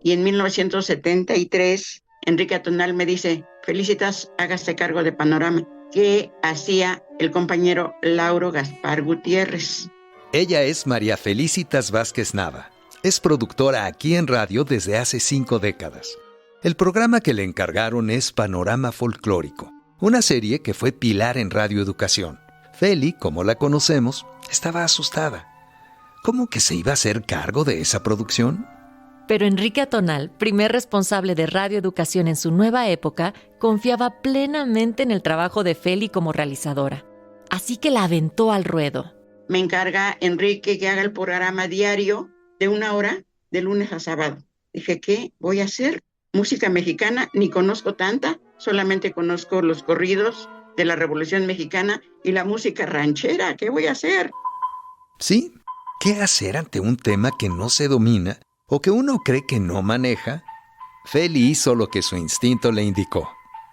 y en 1973 Enrique Atonal me dice: Felicitas, hágase cargo de Panorama, que hacía el compañero Lauro Gaspar Gutiérrez. Ella es María Felicitas Vázquez Nava. Es productora aquí en radio desde hace 5 décadas. El programa que le encargaron es Panorama Folclórico, una serie que fue pilar en Radio Educación. Feli, como la conocemos, estaba asustada. ¿Cómo que se iba a hacer cargo de esa producción? Pero Enrique Atonal, primer responsable de Radio Educación en su nueva época, confiaba plenamente en el trabajo de Feli como realizadora. Así que la aventó al ruedo. Me encarga Enrique que haga el programa diario de 1 hora, de lunes a sábado. Dije, ¿qué voy a hacer? Música mexicana, ni conozco tanta, solamente conozco los corridos de la Revolución Mexicana y la música ranchera. ¿Qué voy a hacer? Sí, ¿qué hacer ante un tema que no se domina o que uno cree que no maneja? Feli hizo lo que su instinto le indicó.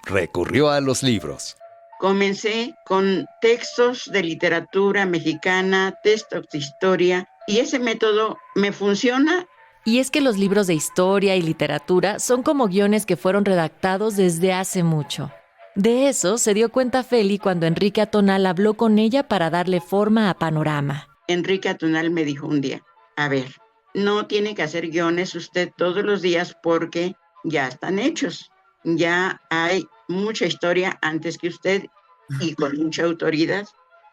Recurrió a los libros. Comencé con textos de literatura mexicana, textos de historia, y ese método me funciona. Y es que los libros de historia y literatura son como guiones que fueron redactados desde hace mucho. De eso se dio cuenta Feli cuando Enrique Atonal habló con ella para darle forma a Panorama. Enrique Atonal me dijo un día: a ver, no tiene que hacer guiones usted todos los días porque ya están hechos. Ya hay mucha historia antes que usted y con mucha autoridad.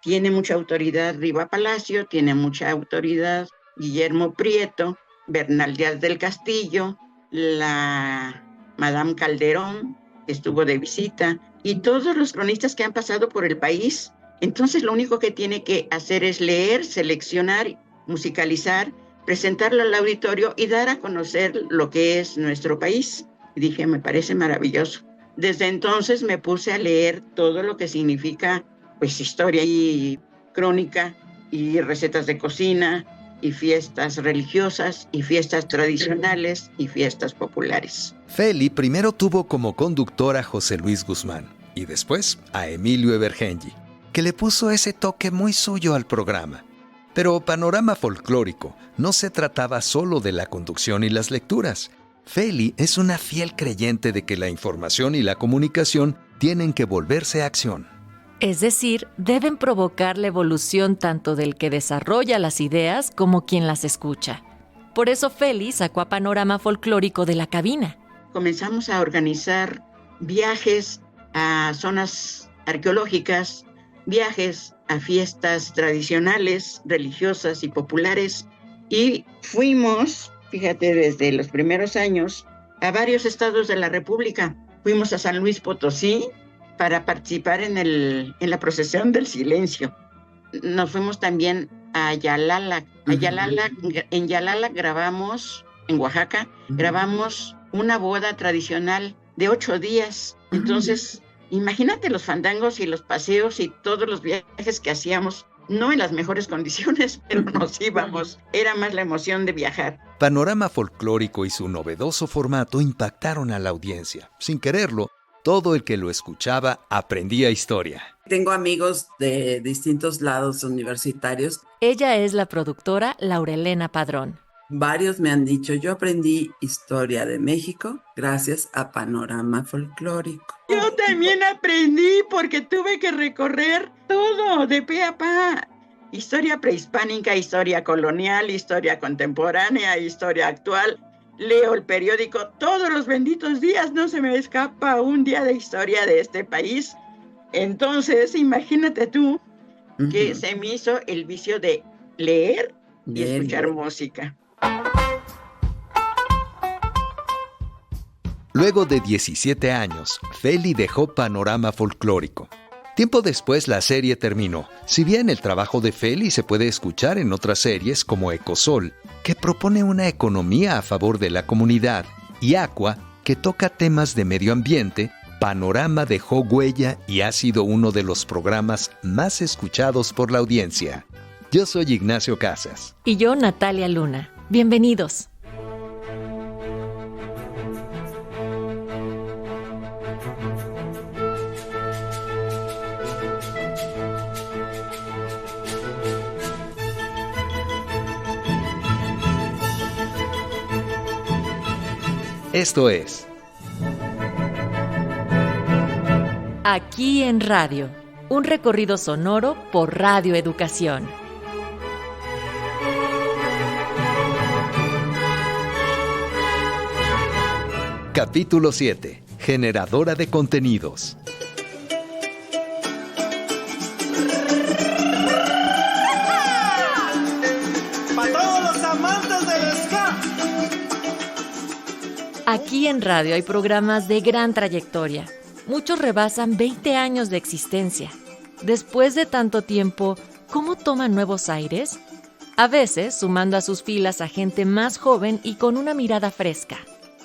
Tiene mucha autoridad Riva Palacio, tiene mucha autoridad Guillermo Prieto, Bernal Díaz del Castillo, la Madame Calderón, que estuvo de visita, y todos los cronistas que han pasado por el país. Entonces lo único que tiene que hacer es leer, seleccionar, musicalizar, presentarlo al auditorio y dar a conocer lo que es nuestro país. Y dije, me parece maravilloso. Desde entonces me puse a leer todo lo que significa pues historia y crónica y recetas de cocina y fiestas religiosas y fiestas tradicionales y fiestas populares. Feli primero tuvo como conductor a José Luis Guzmán y después a Emilio Evergenji, que le puso ese toque muy suyo al programa. Pero Panorama Folclórico no se trataba solo de la conducción y las lecturas. Feli es una fiel creyente de que la información y la comunicación tienen que volverse acción. Es decir, deben provocar la evolución tanto del que desarrolla las ideas como quien las escucha. Por eso Feli sacó a Panorama Folclórico de la cabina. Comenzamos a organizar viajes a zonas arqueológicas, viajes a fiestas tradicionales, religiosas y populares, y fuimos, fíjate, desde los primeros años, a varios estados de la República. Fuimos a San Luis Potosí para participar en la procesión del silencio. Nos fuimos también a Yalala. En Yalala grabamos, en Oaxaca, grabamos una boda tradicional de 8 días. Entonces, imagínate los fandangos y los paseos y todos los viajes que hacíamos. No en las mejores condiciones, pero nos íbamos. Era más la emoción de viajar. Panorama Folclórico y su novedoso formato impactaron a la audiencia. Sin quererlo, todo el que lo escuchaba aprendía historia. Tengo amigos de distintos lados universitarios. Ella es la productora Laurelena Padrón. Varios me han dicho, yo aprendí historia de México gracias a Panorama Folclórico. Yo también aprendí porque tuve que recorrer todo de pe a pa. Historia prehispánica, historia colonial, historia contemporánea, historia actual. Leo el periódico todos los benditos días, no se me escapa un día de historia de este país. Entonces, imagínate tú que se me hizo el vicio de leer y escuchar música. Luego de 17 años, Feli dejó Panorama Folclórico. Tiempo después la serie terminó. Si bien el trabajo de Feli se puede escuchar en otras series como Ecosol, que propone una economía a favor de la comunidad, y Aqua, que toca temas de medio ambiente, Panorama dejó huella y ha sido uno de los programas más escuchados por la audiencia. Yo soy Ignacio Casas. Y yo, Natalia Luna. Bienvenidos. Esto es Aquí en Radio, un recorrido sonoro por Radio Educación. Capítulo 7. Generadora de contenidos. ¡Para todos los amantes del ska! Aquí en Radio hay programas de gran trayectoria. Muchos rebasan 20 años de existencia. Después de tanto tiempo, ¿cómo toman nuevos aires? A veces sumando a sus filas a gente más joven y con una mirada fresca.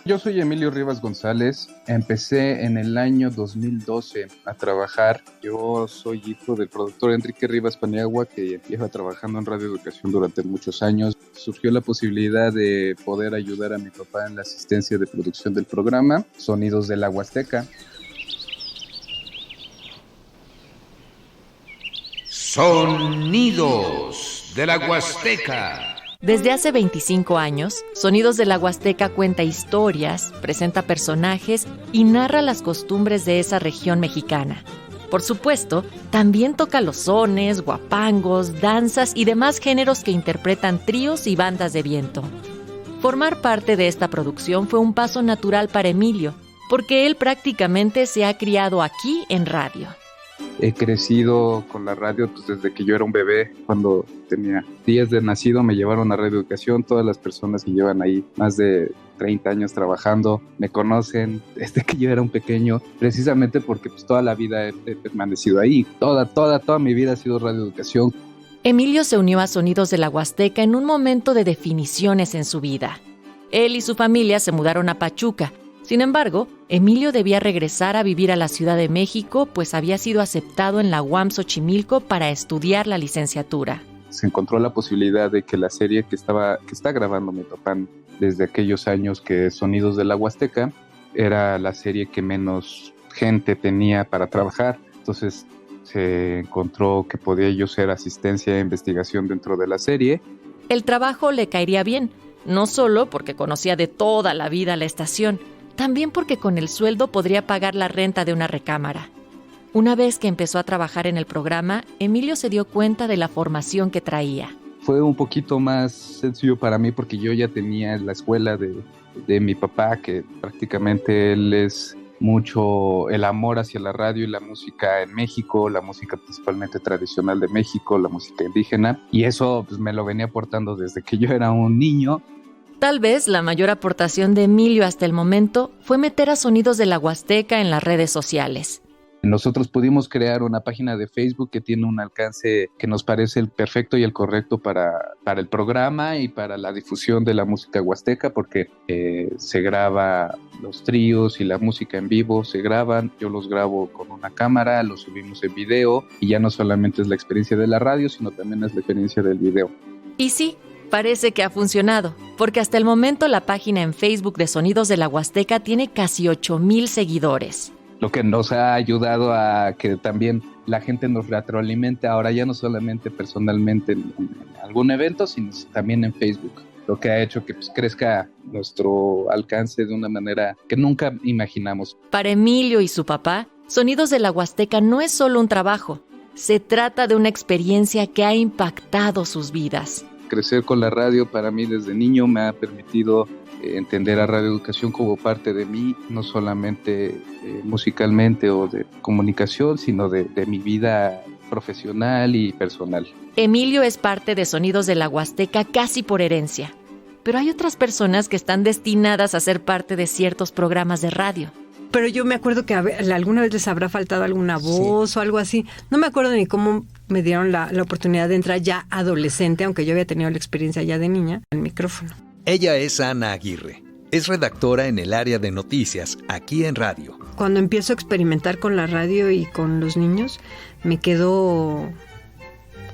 Yo soy Emilio Rivas González, empecé en el año 2012 a trabajar. Yo soy hijo del productor Enrique Rivas Paniagua, que lleva trabajando en Radio Educación durante muchos años. Surgió la posibilidad de poder ayudar a mi papá en la asistencia de producción del programa Sonidos de la Huasteca. Sonidos de la Huasteca. Desde hace 25 años, Sonidos de la Huasteca cuenta historias, presenta personajes y narra las costumbres de esa región mexicana. Por supuesto, también toca los sones, guapangos, danzas y demás géneros que interpretan tríos y bandas de viento. Formar parte de esta producción fue un paso natural para Emilio, porque él prácticamente se ha criado aquí en radio. He crecido con la radio pues, desde que yo era un bebé. Cuando tenía días de nacido me llevaron a Radio Educación. Todas las personas que llevan ahí más de 30 años trabajando me conocen desde que yo era un pequeño, precisamente porque pues, toda la vida he permanecido ahí. Toda mi vida ha sido Radio Educación. Emilio se unió a Sonidos de la Huasteca en un momento de definiciones en su vida. Él y su familia se mudaron a Pachuca. Sin embargo, Emilio debía regresar a vivir a la Ciudad de México, pues había sido aceptado en la UAM Xochimilco para estudiar la licenciatura. Se encontró la posibilidad de que la serie que está grabando mi papá desde aquellos años, que es Sonidos de la Huasteca, era la serie que menos gente tenía para trabajar. Entonces se encontró que podía yo ser asistencia de investigación dentro de la serie. El trabajo le caería bien, no solo porque conocía de toda la vida la estación, también porque con el sueldo podría pagar la renta de una recámara. Una vez que empezó a trabajar en el programa, Emilio se dio cuenta de la formación que traía. Fue un poquito más sencillo para mí porque yo ya tenía la escuela de mi papá, que prácticamente él es mucho el amor hacia la radio y la música en México, la música principalmente tradicional de México, la música indígena, y eso pues, me lo venía aportando desde que yo era un niño. Tal vez la mayor aportación de Emilio hasta el momento fue meter a Sonidos de la Huasteca en las redes sociales. Nosotros pudimos crear una página de Facebook que tiene un alcance que nos parece el perfecto y el correcto para el programa y para la difusión de la música huasteca, porque se graba los tríos y la música en vivo, se graban, yo los grabo con una cámara, los subimos en video y ya no solamente es la experiencia de la radio, sino también es la experiencia del video. Y sí, parece que ha funcionado, porque hasta el momento la página en Facebook de Sonidos de la Huasteca tiene casi 8,000 seguidores. Lo que nos ha ayudado a que también la gente nos retroalimente ahora ya no solamente personalmente en algún evento, sino también en Facebook. Lo que ha hecho que pues, crezca nuestro alcance de una manera que nunca imaginamos. Para Emilio y su papá, Sonidos de la Huasteca no es solo un trabajo. Se trata de una experiencia que ha impactado sus vidas. Crecer con la radio para mí desde niño me ha permitido entender a Radio Educación como parte de mí, no solamente musicalmente o de comunicación, sino de mi vida profesional y personal. Emilio es parte de Sonidos de la Huasteca casi por herencia, pero hay otras personas que están destinadas a ser parte de ciertos programas de radio. Pero yo me acuerdo que alguna vez les habrá faltado alguna voz o algo así. No me acuerdo ni cómo me dieron la oportunidad de entrar ya adolescente, aunque yo había tenido la experiencia ya de niña, al micrófono. Ella es Ana Aguirre. Es redactora en el área de noticias, aquí en radio. Cuando empiezo a experimentar con la radio y con los niños, me quedo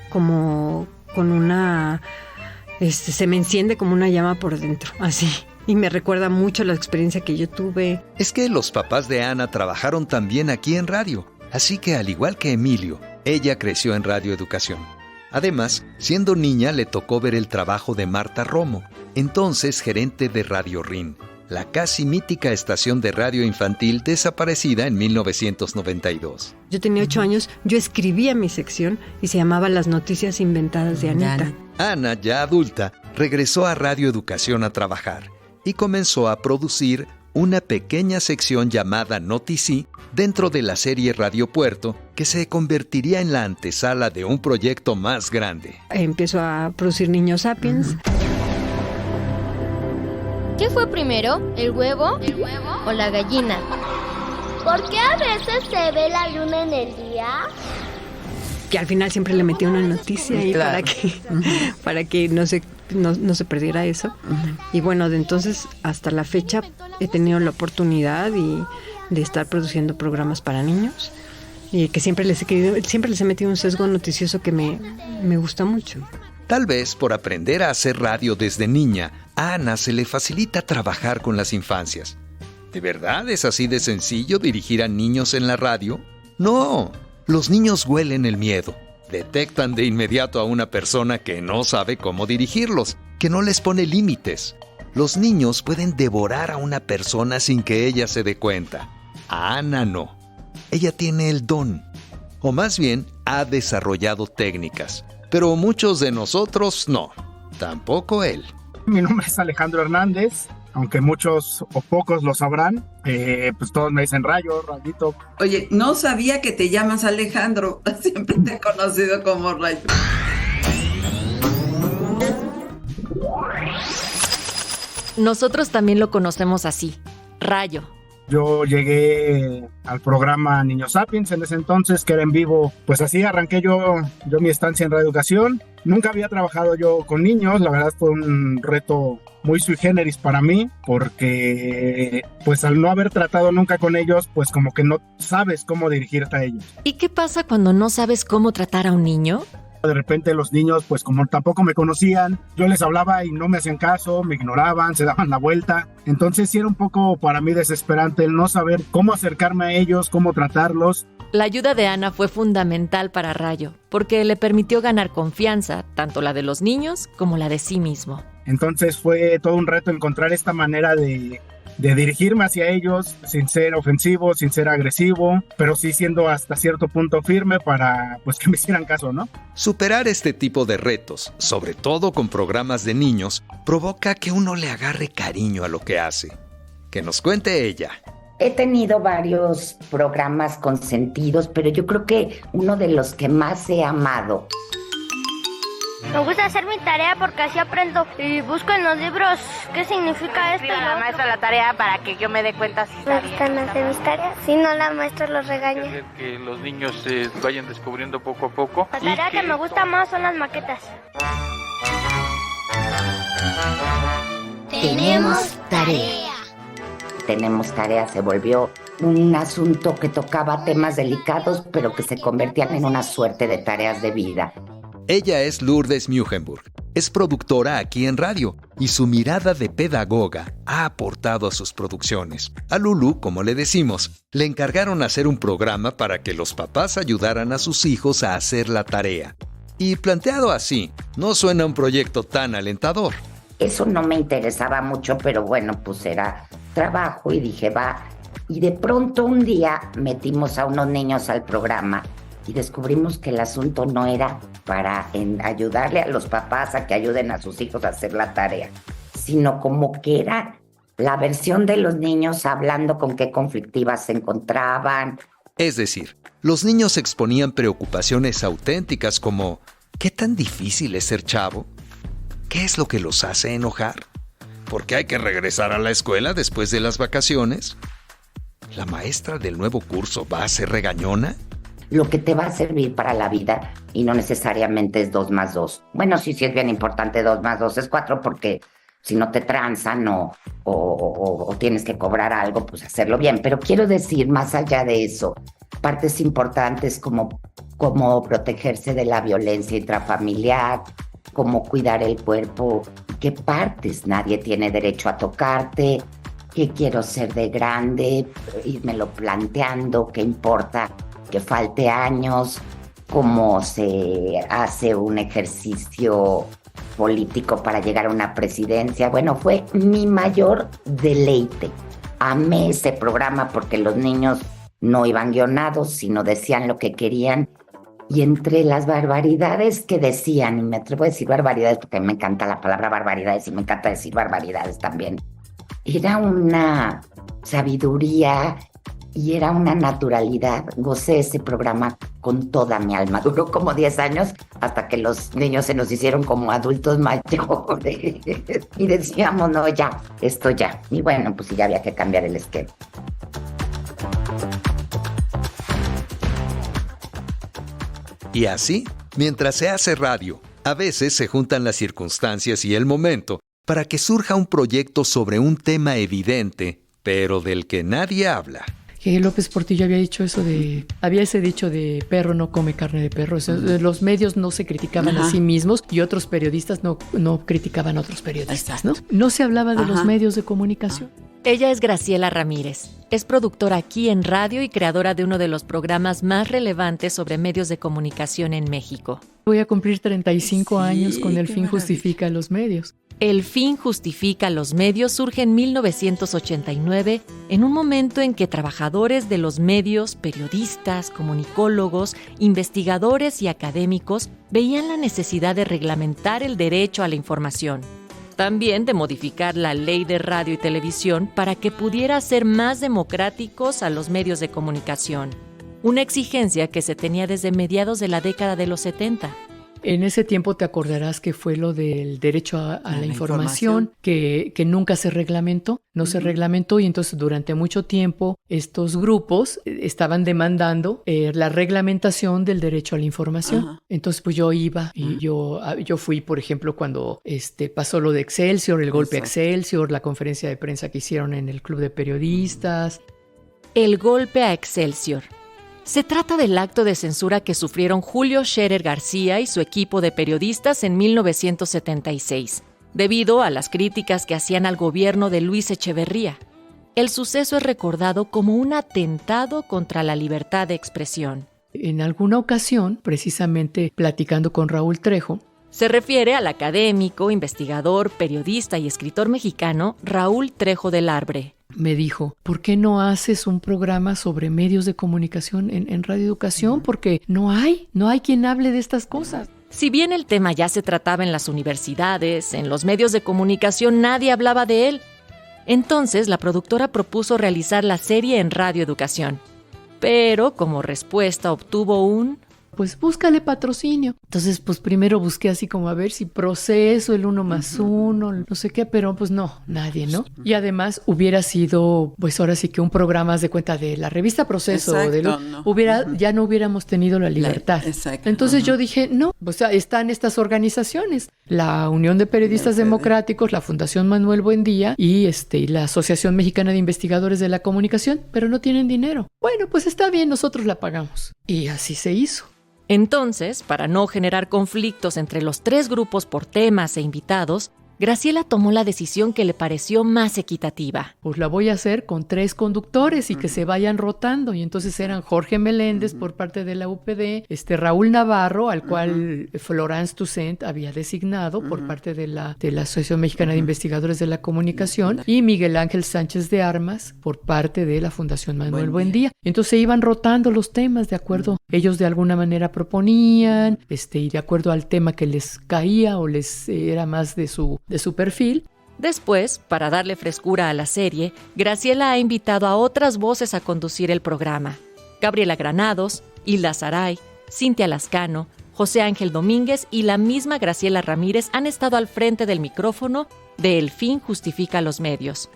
como con una... se me enciende como una llama por dentro, así. Y me recuerda mucho la experiencia que yo tuve. Es que los papás de Ana trabajaron también aquí en radio, así que al igual que Emilio, ella creció en Radio Educación. Además, siendo niña le tocó ver el trabajo de Marta Romo, entonces gerente de Radio RIN. la casi mítica estación de radio infantil desaparecida en 1992. Yo tenía 8 años, yo escribía mi sección y se llamaba Las Noticias Inventadas de Anita. Ana, ya adulta, regresó a Radio Educación a trabajar y comenzó a producir una pequeña sección llamada Noticí dentro de la serie Radio Puerto, que se convertiría en la antesala de un proyecto más grande. Empiezo a producir Niños Sapiens. ¿Qué fue primero, el huevo o la gallina? ¿Por qué a veces se ve la luna en el día? Que al final siempre le metía una noticia ahí, claro, para que no se perdiera eso. Y bueno, de entonces hasta la fecha he tenido la oportunidad de estar produciendo programas para niños y que siempre les he metido un sesgo noticioso que me gusta mucho. Tal vez por aprender a hacer radio desde niña, a Ana se le facilita trabajar con las infancias. ¿De verdad es así de sencillo dirigir a niños en la radio? No, los niños huelen el miedo. Detectan de inmediato a una persona que no sabe cómo dirigirlos, que no les pone límites. Los niños pueden devorar a una persona sin que ella se dé cuenta. A Ana no. Ella tiene el don, o más bien ha desarrollado técnicas. Pero muchos de nosotros no, tampoco él. Mi nombre es Alejandro Hernández, aunque muchos o pocos lo sabrán, pues todos me dicen Rayo, Rayito. Oye, no sabía que te llamas Alejandro, siempre te he conocido como Rayo. Nosotros también lo conocemos así, Rayo. Yo llegué al programa Niños Sapiens en ese entonces, que era en vivo. Pues así arranqué yo mi estancia en Radio Educación. Nunca había trabajado yo con niños, la verdad fue un reto muy sui generis para mí, porque pues al no haber tratado nunca con ellos, pues como que no sabes cómo dirigirte a ellos. ¿Y qué pasa cuando no sabes cómo tratar a un niño? De repente los niños, pues como tampoco me conocían, yo les hablaba y no me hacían caso, me ignoraban, se daban la vuelta. Entonces sí era un poco para mí desesperante el no saber cómo acercarme a ellos, cómo tratarlos. La ayuda de Ana fue fundamental para Rayo, porque le permitió ganar confianza, tanto la de los niños como la de sí mismo. Entonces fue todo un reto encontrar esta manera de dirigirme hacia ellos sin ser ofensivo, sin ser agresivo, pero sí siendo hasta cierto punto firme para pues que me hicieran caso, ¿no? Superar este tipo de retos, sobre todo con programas de niños, provoca que uno le agarre cariño a lo que hace. Que nos cuente ella. He tenido varios programas consentidos, pero yo creo que uno de los que más he amado. Me gusta hacer mi tarea porque así aprendo y busco en los libros qué significa esto. La maestra la tarea para que yo me dé cuenta si está bien. Me gustan hacer mis tareas, si no la maestra los regaña. Que los niños se vayan descubriendo poco a poco. La tarea que me gusta más son las maquetas. Tenemos tarea. Tenemos tarea se volvió un asunto que tocaba temas delicados, pero que se convertían en una suerte de tareas de vida. Ella es Lourdes Mugenburg, es productora aquí en radio y su mirada de pedagoga ha aportado a sus producciones. A Lulu, como le decimos, le encargaron hacer un programa para que los papás ayudaran a sus hijos a hacer la tarea. Y planteado así, no suena un proyecto tan alentador. Eso no me interesaba mucho, pero bueno, pues era trabajo y dije, va. Y de pronto un día metimos a unos niños al programa y descubrimos que el asunto no era para ayudarle a los papás a que ayuden a sus hijos a hacer la tarea, sino como que era la versión de los niños hablando con qué conflictivas se encontraban. Es decir, los niños exponían preocupaciones auténticas como ¿qué tan difícil es ser chavo? ¿Qué es lo que los hace enojar? ¿Por qué hay que regresar a la escuela después de las vacaciones? ¿La maestra del nuevo curso va a ser regañona? Lo que te va a servir para la vida y no necesariamente es 2 más 2. Bueno, sí es bien importante 2 más 2 es 4 porque si no te transan o tienes que cobrar algo, pues hacerlo bien. Pero quiero decir, más allá de eso, partes importantes como protegerse de la violencia intrafamiliar, cómo cuidar el cuerpo, qué partes nadie tiene derecho a tocarte, qué quiero ser de grande, irmelo planteando, qué importa que falte años, cómo se hace un ejercicio político para llegar a una presidencia. Bueno, fue mi mayor deleite. Amé ese programa porque los niños no iban guionados, sino decían lo que querían. Y entre las barbaridades que decían, y me atrevo a decir barbaridades porque a mí me encanta la palabra barbaridades y me encanta decir barbaridades también, era una sabiduría y era una naturalidad. Gocé ese programa con toda mi alma. Duró como 10 años hasta que los niños se nos hicieron como adultos mayores y decíamos, no, ya, esto ya. Y bueno, pues sí, ya había que cambiar el esquema. Y así, mientras se hace radio, a veces se juntan las circunstancias y el momento para que surja un proyecto sobre un tema evidente, pero del que nadie habla. Que López Portillo había dicho había ese dicho de perro no come carne de perro. Los medios no se criticaban a sí mismos y otros periodistas no criticaban a otros periodistas, ¿no? No se hablaba de los medios de comunicación. Ella es Graciela Ramírez. Es productora aquí en radio y creadora de uno de los programas más relevantes sobre medios de comunicación en México. Voy a cumplir 35 años con El fin justifica los medios. El fin justifica los medios surge en 1989, en un momento en que trabajadores de los medios, periodistas, comunicólogos, investigadores y académicos veían la necesidad de reglamentar el derecho a la información. También de modificar la ley de radio y televisión para que pudiera hacer más democráticos a los medios de comunicación. Una exigencia que se tenía desde mediados de la década de los 70. En ese tiempo te acordarás que fue lo del derecho a la información que nunca se reglamentó, se reglamentó y entonces durante mucho tiempo estos grupos estaban demandando la reglamentación del derecho a la información. Entonces pues yo iba y yo fui, por ejemplo, cuando pasó lo de Excelsior, el golpe a Excelsior, la conferencia de prensa que hicieron en el Club de Periodistas. El golpe a Excelsior. Se trata del acto de censura que sufrieron Julio Scherer García y su equipo de periodistas en 1976, debido a las críticas que hacían al gobierno de Luis Echeverría. El suceso es recordado como un atentado contra la libertad de expresión. En alguna ocasión, precisamente platicando con Raúl Trejo, se refiere al académico, investigador, periodista y escritor mexicano Raúl Trejo del Arbre. Me dijo, ¿por qué no haces un programa sobre medios de comunicación en Radio Educación? Porque no hay quien hable de estas cosas. Si bien el tema ya se trataba en las universidades, en los medios de comunicación nadie hablaba de él. Entonces la productora propuso realizar la serie en Radio Educación. Pero como respuesta obtuvo pues búscale patrocinio. Entonces, pues primero busqué así como a ver si Proceso, el 1+1, no sé qué, pero pues no, nadie, ¿no? Y además hubiera sido, pues ahora sí que un programa, haz de cuenta, de la revista Proceso, ya no hubiéramos tenido la libertad. Entonces yo dije, no, pues están estas organizaciones, la Unión de Periodistas Democráticos, la Fundación Manuel Buendía y la Asociación Mexicana de Investigadores de la Comunicación, pero no tienen dinero. Bueno, pues está bien, nosotros la pagamos. Y así se hizo. Entonces, para no generar conflictos entre los tres grupos por temas e invitados, Graciela tomó la decisión que le pareció más equitativa. Pues la voy a hacer con 3 conductores y que se vayan rotando. Y entonces eran Jorge Meléndez por parte de la UPD, Raúl Navarro, al cual Florence Toussaint había designado por parte de la Asociación Mexicana de Investigadores de la Comunicación, y Miguel Ángel Sánchez de Armas por parte de la Fundación Manuel Buendía. Entonces se iban rotando los temas de acuerdo. Ellos de alguna manera proponían, y de acuerdo al tema que les caía o les era más de su perfil. Después, para darle frescura a la serie, Graciela ha invitado a otras voces a conducir el programa. Gabriela Granados, Hilda Saray, Cintia Lascano, José Ángel Domínguez y la misma Graciela Ramírez han estado al frente del micrófono de El fin justifica los medios.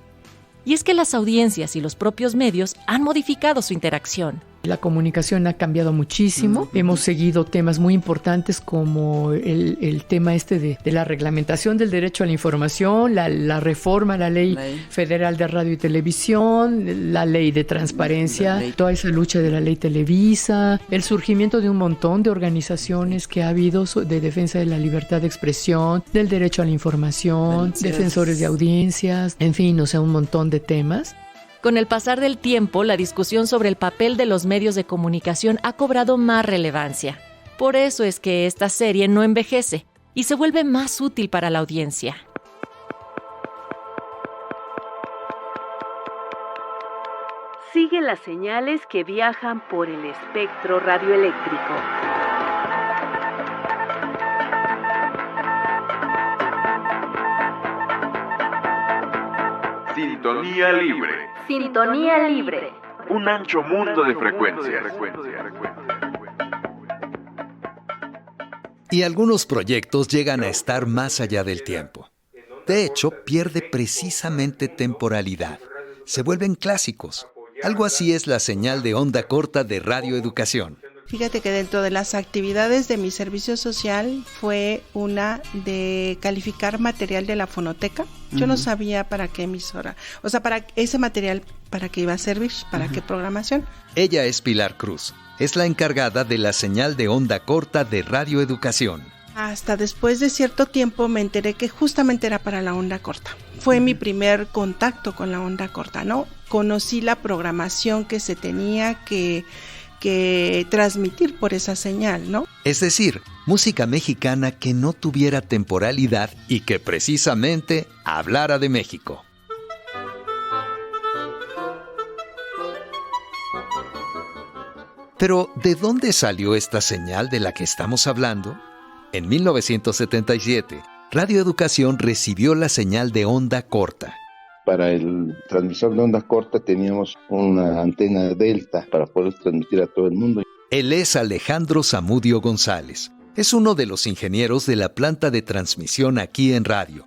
Y es que las audiencias y los propios medios han modificado su interacción. La comunicación ha cambiado muchísimo. Hemos seguido temas muy importantes como el tema de la reglamentación del derecho a la información, la reforma a la ley federal de radio y televisión, la ley de transparencia, toda esa lucha de la ley Televisa, el surgimiento de un montón de organizaciones que ha habido de defensa de la libertad de expresión, del derecho a la información, defensores de audiencias, en fin, un montón de temas. Con el pasar del tiempo, la discusión sobre el papel de los medios de comunicación ha cobrado más relevancia. Por eso es que esta serie no envejece y se vuelve más útil para la audiencia. Sigue las señales que viajan por el espectro radioeléctrico. Sintonía libre. Sintonía libre. Un ancho mundo de frecuencias. Y algunos proyectos llegan a estar más allá del tiempo. De hecho, pierde precisamente temporalidad. Se vuelven clásicos. Algo así es la señal de onda corta de Radio Educación. Fíjate que dentro de las actividades de mi servicio social fue una de calificar material de la fonoteca. Yo no sabía para qué emisora, o sea, para ese material, para qué iba a servir, para qué programación. Ella es Pilar Cruz. Es la encargada de la señal de onda corta de Radio Educación. Hasta después de cierto tiempo me enteré que justamente era para la onda corta. Fue mi primer contacto con la onda corta, ¿no? Conocí la programación que se tenía que transmitir por esa señal, ¿no? Es decir, música mexicana que no tuviera temporalidad y que precisamente hablara de México. Pero, ¿de dónde salió esta señal de la que estamos hablando? En 1977, Radio Educación recibió la señal de onda corta. Para el transmisor de onda corta teníamos una antena delta para poder transmitir a todo el mundo. Él es Alejandro Zamudio González. Es uno de los ingenieros de la planta de transmisión aquí en radio.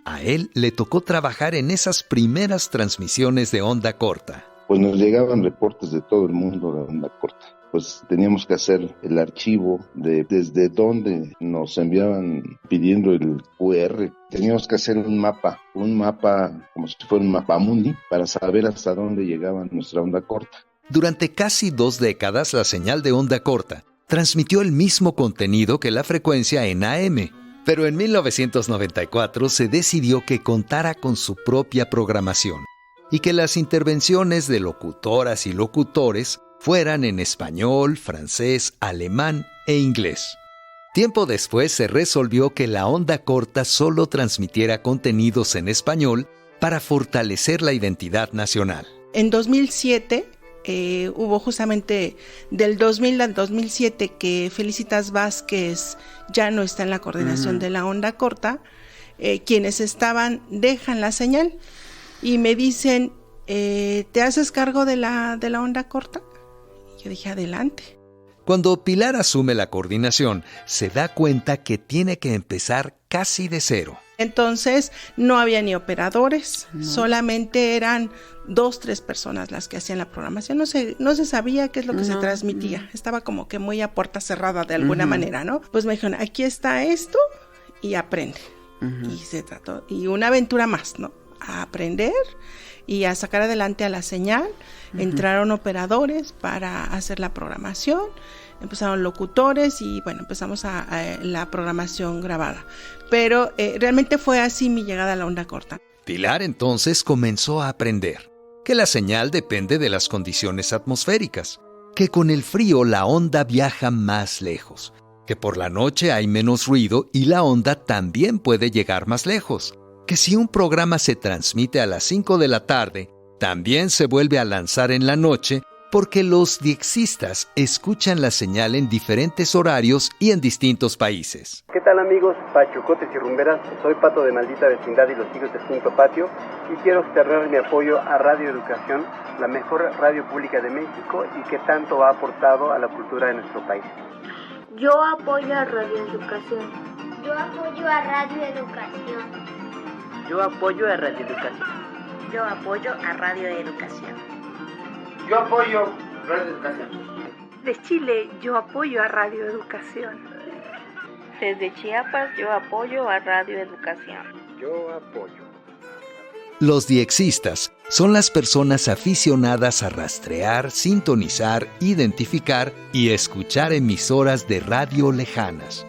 A él le tocó trabajar en esas primeras transmisiones de onda corta. Pues nos llegaban reportes de todo el mundo de onda corta. Pues teníamos que hacer el archivo de desde dónde nos enviaban pidiendo el QR. Teníamos que hacer un mapa como si fuera un mapa mundi para saber hasta dónde llegaba nuestra onda corta. Durante casi 2 décadas, la señal de onda corta transmitió el mismo contenido que la frecuencia en AM. Pero en 1994 se decidió que contara con su propia programación y que las intervenciones de locutoras y locutores fueran en español, francés, alemán e inglés. Tiempo después se resolvió que la onda corta solo transmitiera contenidos en español para fortalecer la identidad nacional. En 2007 hubo justamente del 2000 al 2007 que Felicitas Vázquez ya no está en la coordinación de la onda corta. Quienes estaban dejan la señal y me dicen, ¿te haces cargo de la onda corta? Yo dije, adelante. Cuando Pilar asume la coordinación, se da cuenta que tiene que empezar casi de cero. Entonces, no había ni operadores, solamente eran 2-3 personas las que hacían la programación. No se sabía qué es lo que se transmitía. Estaba como que muy a puerta cerrada de alguna manera, ¿no? Pues me dijeron, aquí está esto y aprende. Y se trató, y una aventura más, ¿no? A aprender y a sacar adelante a la señal. Entraron operadores para hacer la programación, empezaron locutores y bueno, empezamos a la programación grabada. Pero realmente fue así mi llegada a la onda corta. Pilar entonces comenzó a aprender que la señal depende de las condiciones atmosféricas, que con el frío la onda viaja más lejos, que por la noche hay menos ruido y la onda también puede llegar más lejos, que si un programa se transmite a las 5 de la tarde, también se vuelve a lanzar en la noche porque los diexistas escuchan la señal en diferentes horarios y en distintos países. ¿Qué tal amigos pachucotes y rumberas? Soy Pato de Maldita Vecindad y los hijos del Quinto Patio y quiero externar mi apoyo a Radio Educación, la mejor radio pública de México y que tanto ha aportado a la cultura de nuestro país. Yo apoyo a Radio Educación. Yo apoyo a Radio Educación. Yo apoyo a Radio Educación. Yo apoyo a Radio Educación. Yo apoyo Radio Educación. De Chile, yo apoyo a Radio Educación. Desde Chiapas, yo apoyo a Radio Educación. Yo apoyo. Los diexistas son las personas aficionadas a rastrear, sintonizar, identificar y escuchar emisoras de radio lejanas.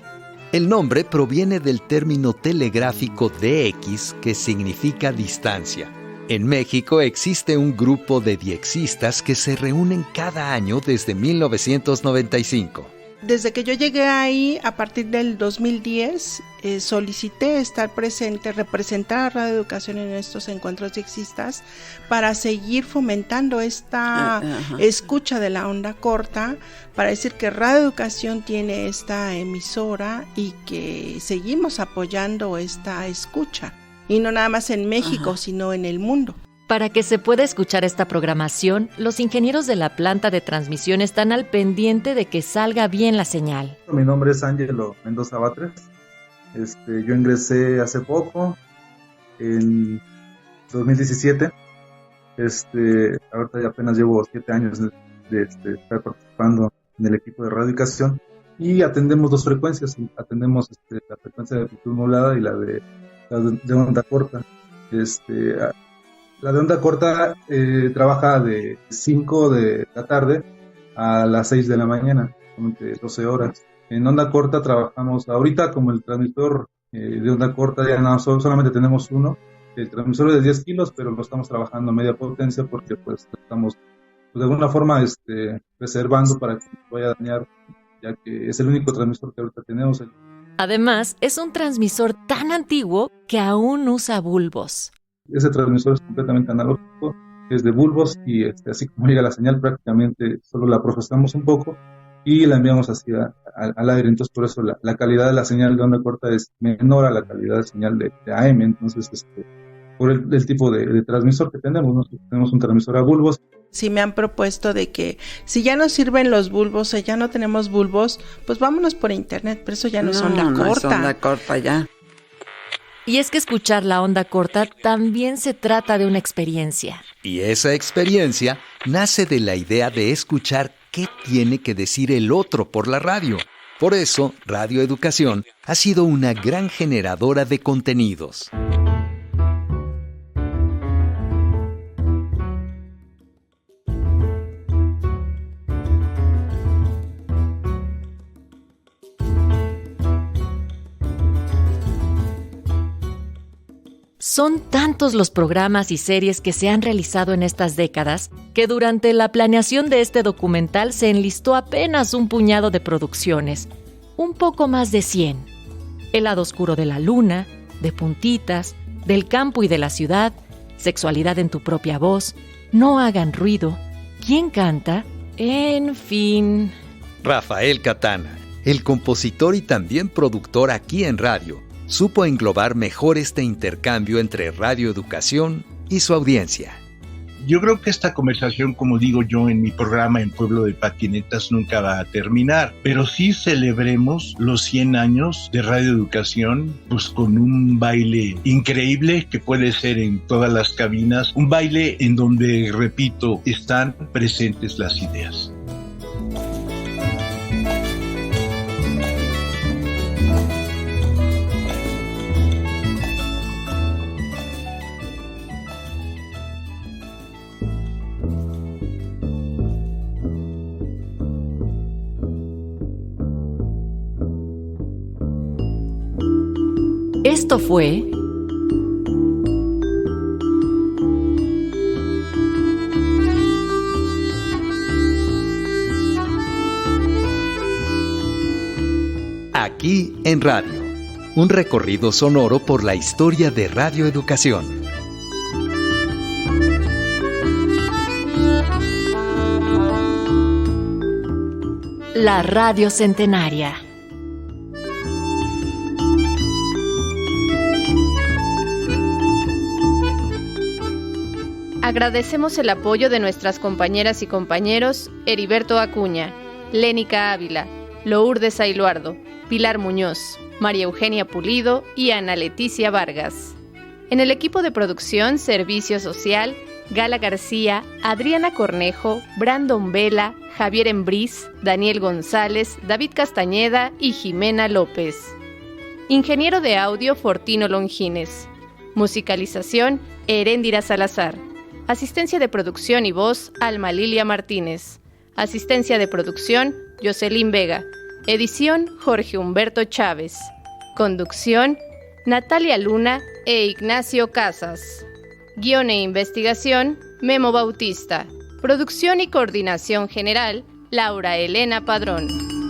El nombre proviene del término telegráfico DX, que significa distancia. En México existe un grupo de diexistas que se reúnen cada año desde 1995. Desde que yo llegué ahí, a partir del 2010, solicité estar presente, representar a Radio Educación en estos encuentros diexistas para seguir fomentando esta escucha de la onda corta, para decir que Radio Educación tiene esta emisora y que seguimos apoyando esta escucha. Y no nada más en México, sino en el mundo. Para que se pueda escuchar esta programación, los ingenieros de la planta de transmisión están al pendiente de que salga bien la señal. Mi nombre es Ángelo Mendoza Batres. Yo ingresé hace poco, en 2017. Ahorita ya apenas llevo 7 años de estar participando en el equipo de Radio Educación y atendemos 2 frecuencias. Atendemos la frecuencia de amplitud modulada y la de onda corta. La de onda corta trabaja de 5 de la tarde a las 6 de la mañana, 12 horas. En onda corta trabajamos ahorita como el transmisor de onda corta, ya no, solamente tenemos uno. El transmisor es de 10 kilos, pero lo estamos trabajando a media potencia porque pues estamos de alguna forma reservando para que no vaya a dañar, ya que es el único transmisor que ahorita tenemos. Además, es un transmisor tan antiguo que aún usa bulbos. Ese transmisor es completamente analógico, es de bulbos y así como llega la señal prácticamente solo la procesamos un poco y la enviamos al aire. Entonces por eso la calidad de la señal de onda corta es menor a la calidad de señal de AM. Entonces por el tipo de transmisor que tenemos, ¿no? Tenemos un transmisor a bulbos. Sí me han propuesto de que si ya no sirven los bulbos o ya no tenemos bulbos, pues vámonos por internet, pero eso ya no es onda corta. No es onda corta ya. Y es que escuchar la onda corta también se trata de una experiencia. Y esa experiencia nace de la idea de escuchar qué tiene que decir el otro por la radio. Por eso, Radio Educación ha sido una gran generadora de contenidos. Son tantos los programas y series que se han realizado en estas décadas que durante la planeación de este documental se enlistó apenas un puñado de producciones, un poco más de 100. El lado oscuro de la luna, de Puntitas, Del campo y de la ciudad, Sexualidad en tu propia voz, No hagan ruido, ¿Quién canta? En fin. Rafael Catana, el compositor y también productor aquí en radio, supo englobar mejor este intercambio entre Radio Educación y su audiencia. Yo creo que esta conversación, como digo yo en mi programa en Pueblo de Patinetas, nunca va a terminar, pero sí celebremos los 100 años de Radio Educación, pues con un baile increíble que puede ser en todas las cabinas, un baile en donde, repito, están presentes las ideas. Esto fue Aquí en Radio, un recorrido sonoro por la historia de Radio Educación. La Radio Centenaria. Agradecemos el apoyo de nuestras compañeras y compañeros Heriberto Acuña, Lénica Ávila, Lourdes Ailuardo, Pilar Muñoz, María Eugenia Pulido y Ana Leticia Vargas. En el equipo de producción, Servicio Social, Gala García, Adriana Cornejo, Brandon Vela, Javier Embriz, Daniel González, David Castañeda y Jimena López. Ingeniero de audio, Fortino Longines. Musicalización, Heréndira Salazar. Asistencia de producción y voz, Alma Lilia Martínez. Asistencia de producción, Jocelyn Vega. Edición, Jorge Humberto Chávez. Conducción, Natalia Luna e Ignacio Casas. Guión e investigación, Memo Bautista. Producción y coordinación general, Laura Elena Padrón.